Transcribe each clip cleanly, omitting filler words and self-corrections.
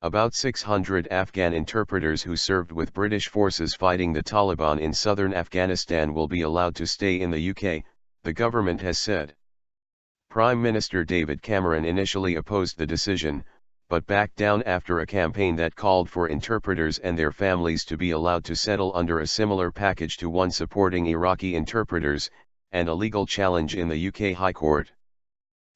About 600 Afghan interpreters who served with British forces fighting the Taliban in southern Afghanistan will be allowed to stay in the UK, the government has said. Prime Minister David Cameron initially opposed the decision, but backed down after a campaign that called for interpreters and their families to be allowed to settle under a similar package to one supporting Iraqi interpreters, and a legal challenge in the UK High Court.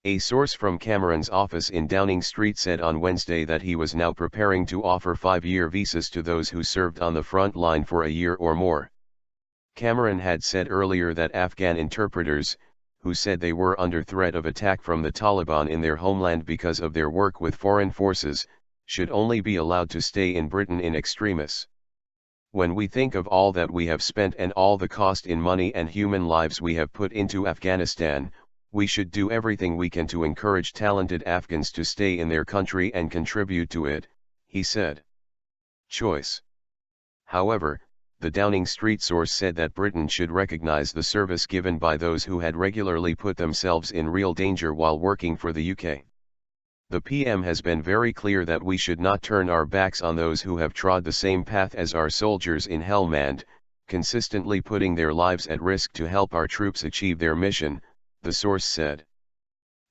A source from Cameron's office in Downing Street said on Wednesday that he was now preparing to offer 5-year visas to those who served on the front line for a year or more. Cameron had said earlier that Afghan interpreters, who said they were under threat of attack from the Taliban in their homeland because of their work with foreign forces, should only be allowed to stay in Britain in extremis. When we think of all that we have spent and all the cost in money and human lives we have put into Afghanistan, we should do everything we can to encourage talented Afghans to stay in their country and contribute to it, he said. Choice. However, the Downing Street source said that Britain should recognise the service given by those who had regularly put themselves in real danger while working for the UK. The PM has been very clear that we should not turn our backs on those who have trod the same path as our soldiers in Helmand, consistently putting their lives at risk to help our troops achieve their mission, the source said.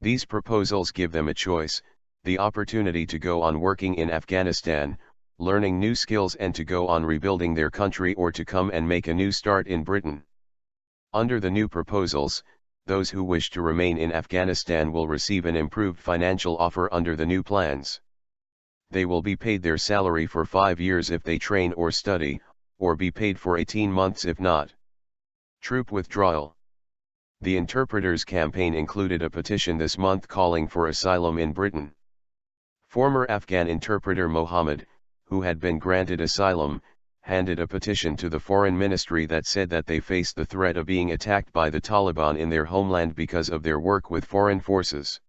These proposals give them a choice, the opportunity to go on working in Afghanistan, learning new skills and to go on rebuilding their country, or to come and make a new start in Britain. Under the new proposals, those who wish to remain in Afghanistan will receive an improved financial offer under the new plans. They will be paid their salary for 5 years if they train or study, or be paid for 18 months if not. Troop withdrawal. The interpreters' campaign included a petition this month calling for asylum in Britain. Former Afghan interpreter Mohammed, who had been granted asylum, handed a petition to the Foreign Ministry that said that they face the threat of being attacked by the Taliban in their homeland because of their work with foreign forces.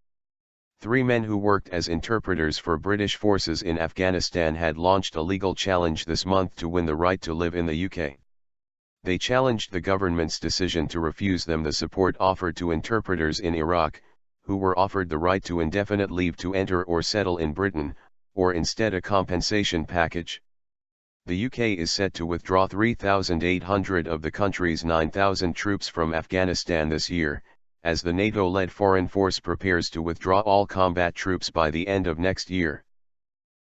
3 men who worked as interpreters for British forces in Afghanistan had launched a legal challenge this month to win the right to live in the UK. They challenged the government's decision to refuse them the support offered to interpreters in Iraq, who were offered the right to indefinite leave to enter or settle in Britain, or instead a compensation package. The UK is set to withdraw 3,800 of the country's 9,000 troops from Afghanistan this year, as the NATO-led foreign force prepares to withdraw all combat troops by the end of next year.